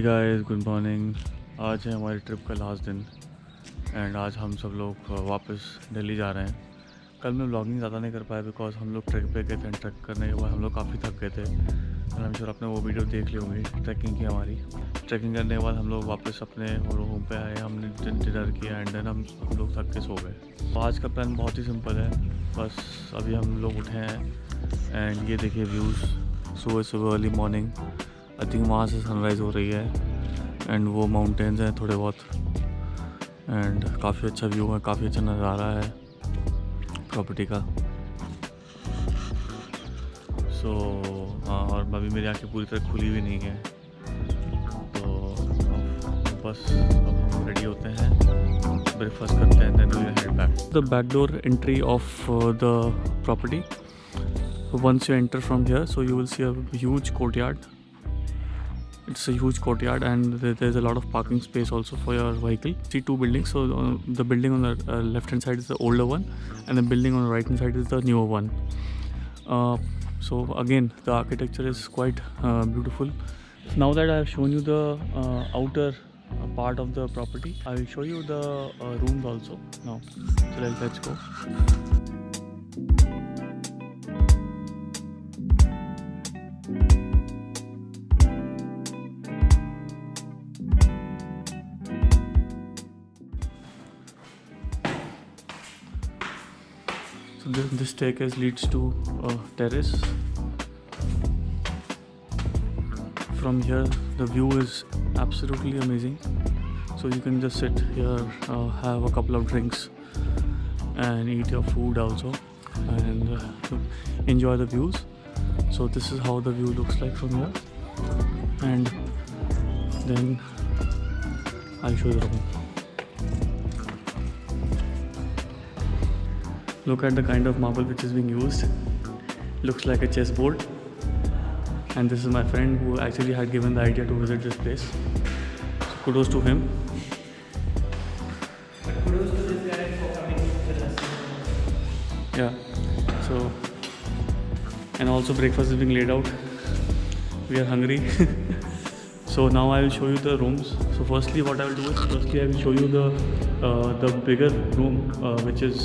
Guys good morning. आज है हमारी ट्रिप का लास्ट दिन एंड आज हम सब लोग वापस दिल्ली जा रहे हैं। कल मैं व्लॉगिंग ज़्यादा नहीं कर पाया बिकॉज हम लोग ट्रैक पे गए थे। ट्रैक करने के बाद हम लोग काफ़ी थक गए थे एंड हम श्योर आपने वो वीडियो देख ली होंगी ट्रैकिंग की हमारी। ट्रैकिंग करने के बाद हम लोग वापस अपने रूम पे आए, हमने डिनर किया एंड देन हम लोग थक के सो गए। तो आज का प्लान बहुत ही सिंपल है, बस अभी हम लोग उठे हैं एंड ये देखिए व्यूज़ सुबह सुबह अर्ली मॉर्निंग। आई थिंक वहाँ से सनराइज़ हो रही है एंड वो माउंटेन्स हैं थोड़े बहुत एंड काफ़ी अच्छा व्यू है, काफ़ी अच्छा नज़ारा है प्रॉपर्टी का। सो और अभी मेरी आँखें पूरी तरह खुली भी नहीं है, तो बस अब हम रेडी होते हैं, ब्रेकफास्ट करते हैं, then we head back. The back door entry of the property, once you enter from here, so you will see a huge courtyard. It's a huge courtyard and there's a lot of parking space also for your vehicle. See two buildings, so the building on the left hand side is the older one and the building on the right hand side is the newer one. So again the architecture is quite beautiful. Now that I have shown you the outer part of the property, I will show you the rooms also now. So let's go. This staircase leads to a terrace. From here the view is absolutely amazing, so you can just sit here, have a couple of drinks and eat your food also and enjoy the views. So this is how the view looks like from here, and then I'll show you the room. Look at the kind of marble which is being used. Looks like a chessboard. And this is my friend who actually had given the idea to visit this place. So kudos to him. Kudos to this guy for coming with us. Yeah. So, and also breakfast is being laid out. We are hungry. So now I will show you the rooms. So firstly what I will do is, I will show you the bigger room, which is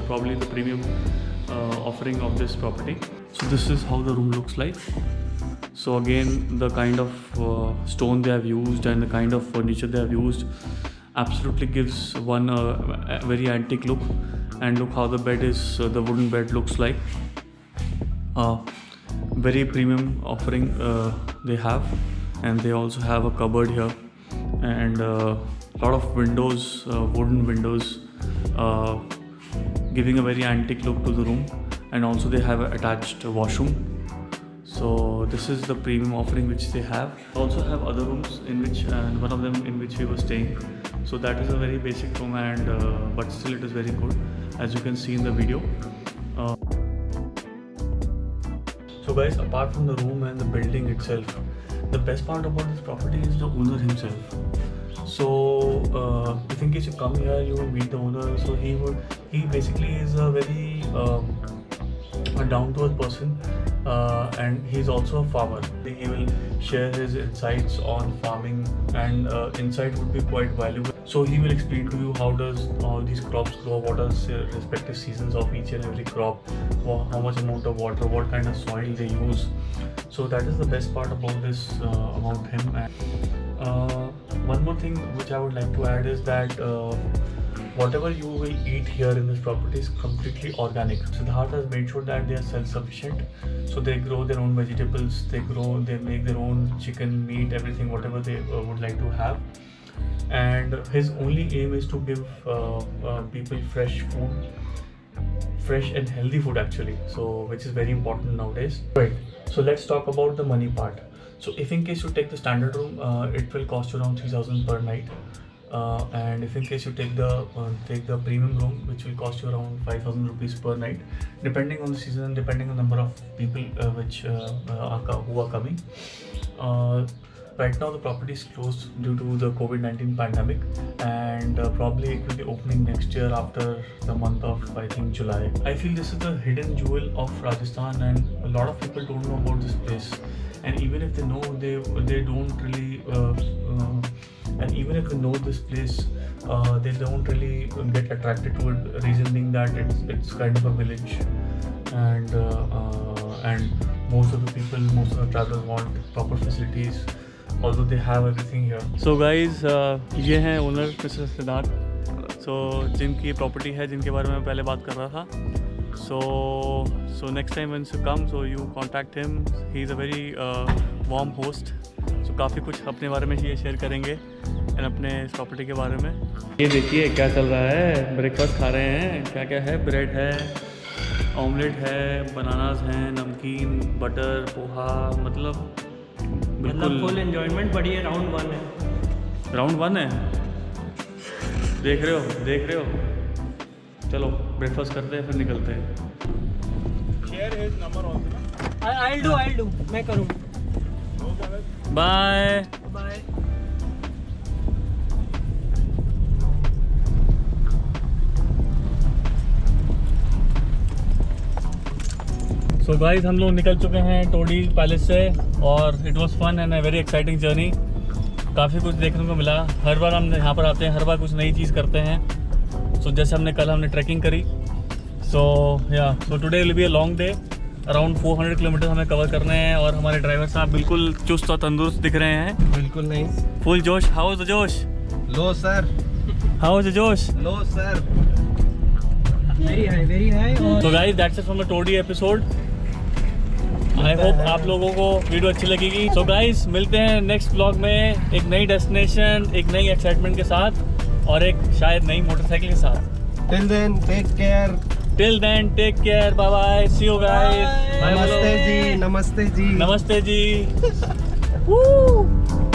probably the premium offering of this property. So this is how the room looks like. So again, the kind of stone they have used and the kind of furniture they have used absolutely gives one a very antique look. And look how the bed is, the wooden bed looks like. Very premium offering they have. And they also have a cupboard here and a lot of windows, wooden windows, giving a very antique look to the room. And also they have an attached washroom. So this is the premium offering which they have. Also have other rooms in which, and one of them in which we were staying. So that is a very basic room, and but still it is very good, as you can see in the video. So guys, apart from the room and the building itself, the best part about this property is the owner himself. So if in case you come here, you will meet the owner. So he basically is a very down to earth person, and he's also a farmer. He will share his insights on farming, and insight would be quite valuable. So he will explain to you how does all these crops grow, what are the respective seasons of each and every crop, how much amount of water, what kind of soil they use. So that is the best part about this, about him. And one more thing which I would like to add is that whatever you will eat here in this property is completely organic. Siddharth has made sure that they are self-sufficient. So they grow their own vegetables, they make their own chicken, meat, everything, whatever they would like to have. And his only aim is to give people fresh food, fresh and healthy food actually, so which is very important nowadays. Right, so let's talk about the money part. So if in case you take the standard room, it will cost you around 3,000 per night, and if in case you take the premium room, which will cost you around 5,000 rupees per night, depending on the season and depending on the number of people who are coming. Right now the property is closed due to the COVID-19 pandemic, and probably it will be opening next year after the month of, I think, July. I feel this is the hidden jewel of Rajasthan, and a lot of people don't know about this place. and even if they know, they don't really and even if they know this place, they don't really get attracted to it, reasoning that it's kind of a village, and most of the people, most of the travelers want proper facilities, although they have everything here. So guys, ये हैं owner mister Siddharth, so जिनकी property है, जिनके बारे में मैं पहले बात कर रहा था. So next time when you come, so you contact him. He is a very warm host. So काफ़ी कुछ अपने बारे में ये शेयर करेंगे एंड अपने इस प्रॉपर्टी के बारे में. ये देखिए क्या चल रहा है, ब्रेकफास्ट खा रहे हैं. क्या क्या है? ब्रेड है, ऑमलेट है, बनानास हैं, नमकीन, बटर, पोहा, मतलब फुल एंजॉयमेंट. बढ़िया. राउंड 1 है. राउंड 1 है. देख रहे हो. चलो ब्रेकफास्ट करते हैं, फिर निकलते हैं. Share his number also, na? I'll do. मैं करूँ. बाय. Bye. सो गाइस, हम लोग निकल चुके हैं टोडी पैलेस से और it was fun and a very exciting journey. काफ़ी कुछ देखने को मिला. हर बार हम यहाँ पर आते हैं, हर बार कुछ नई चीज़ करते हैं. सो जैसे हमने ट्रैकिंग करी. So today will be a long day. Around 400 kilometre हमें कवर करने हैं और हमारे ड्राइवर साहब बिल्कुल चुस्त और तंदुरुस्त दिख रहे हैं. बिल्कुल नहीं. फुल जोश. How is the josh? Low sir. How is the josh? Low sir. Very high. तो guys, that's it from the today episode. I hope आप लोगों को वीडियो अच्छी लगेगी. सो गाइस, मिलते हैं नेक्स्ट व्लॉग में एक नई डेस्टिनेशन, एक नई एक्साइटमेंट के साथ और एक शायद नई मोटरसाइकिल के साथ. Till then, take care. Till then, take care. Bye bye. See you guys. Namaste ji. Namaste ji. Namaste ji. Woo.